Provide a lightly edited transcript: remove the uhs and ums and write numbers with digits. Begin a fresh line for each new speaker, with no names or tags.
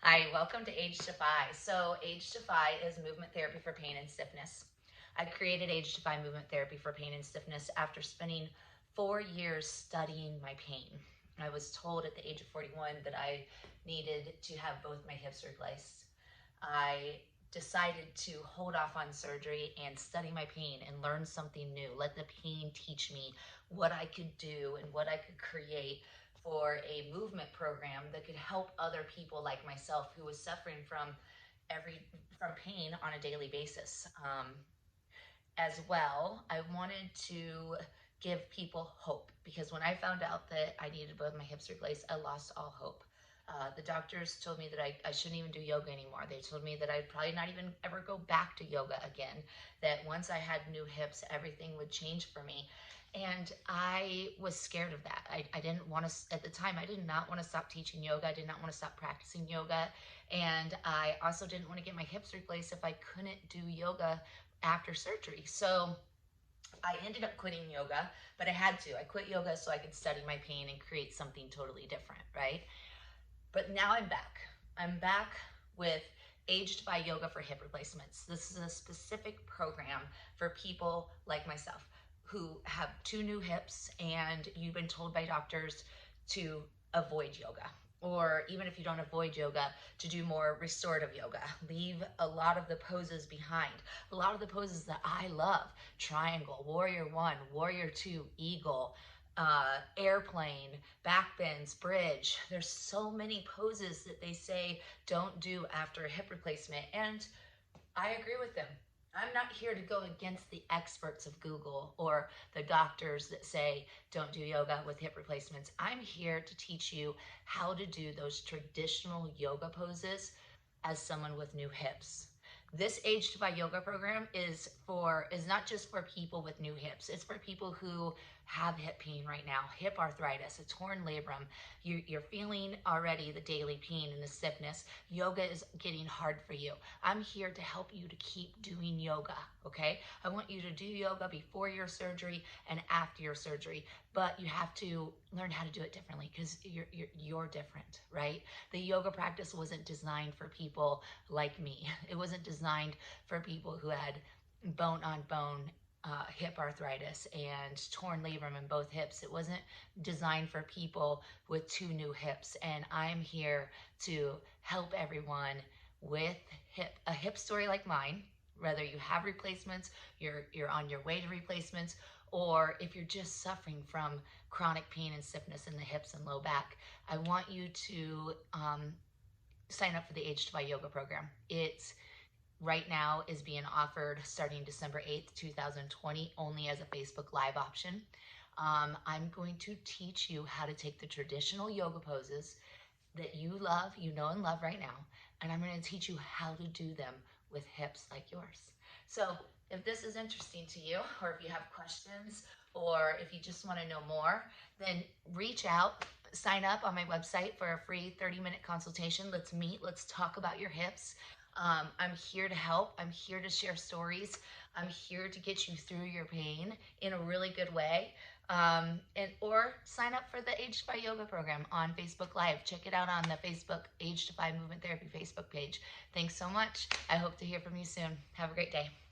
Hi, welcome to AgeDEFY. So AgeDEFY is movement therapy for pain and stiffness. I created AgeDEFY movement therapy for pain and stiffness after spending 4 years studying my pain. I was told at the age of 41 that I needed to have both my hips replaced. I decided to hold off on surgery and study my pain and learn something new. Let the pain teach me what I could do and what I could create for a movement program that could help other people like myself who was suffering from pain on a daily basis. As well, I wanted to give people hope because when I found out that I needed both my hips replaced, I lost all hope. The doctors told me that I shouldn't even do yoga anymore. They told me that I'd probably not even ever go back to yoga again, that once I had new hips, everything would change for me. And I was scared of that. I didn't want to, at the time, I did not want to stop teaching yoga. I did not want to stop practicing yoga. And I also didn't want to get my hips replaced if I couldn't do yoga after surgery. So I ended up quitting yoga, but I had to. I quit yoga so I could study my pain and create something totally different, right? But now I'm back. I'm back with AgeDEFY Yoga for hip replacements. This is a specific program for people like myself who have two new hips and you've been told by doctors to avoid yoga. Or even if you don't avoid yoga, to do more restorative yoga. Leave a lot of the poses behind. A lot of the poses that I love: triangle, warrior one, warrior two, eagle, airplane, back bends, bridge. There's so many poses that they say don't do after a hip replacement, and I agree with them. I'm not here to go against the experts of Google or the doctors that say don't do yoga with hip replacements. I'm here to teach you how to do those traditional yoga poses as someone with new hips. This AgeDEFY yoga program is not just for people with new hips. It's for people who have hip pain right now, hip arthritis, a torn labrum. You're feeling already the daily pain and the stiffness. Yoga is getting hard for you. I'm here to help you to keep doing yoga, okay? I want you to do yoga before your surgery and after your surgery, but you have to learn how to do it differently because you're different, right? The yoga practice wasn't designed for people like me. It wasn't designed for people who had bone on bone hip arthritis and torn labrum in both hips. It wasn't designed for people with two new hips. And I'm here to help everyone with a hip story like mine, whether you have replacements, you're on your way to replacements, or if you're just suffering from chronic pain and stiffness in the hips and low back. I want you to sign up for the AgeDEFY yoga program. It's right now is being offered starting December 8th, 2020, only as a Facebook Live option. I'm going to teach you how to take the traditional yoga poses that you love, you know and love right now, and I'm going to teach you how to do them with hips like yours. So if this is interesting to you, or if you have questions, or if you just want to know more, then reach out, sign up on my website for a free 30-minute consultation. Let's meet, let's talk about your hips. I'm here to help. I'm here to share stories. I'm here to get you through your pain in a really good way. Or sign up for the AgeDEFY yoga program on Facebook Live. Check it out on the Facebook AgeDEFY Movement Therapy Facebook page. Thanks so much. I hope to hear from you soon. Have a great day.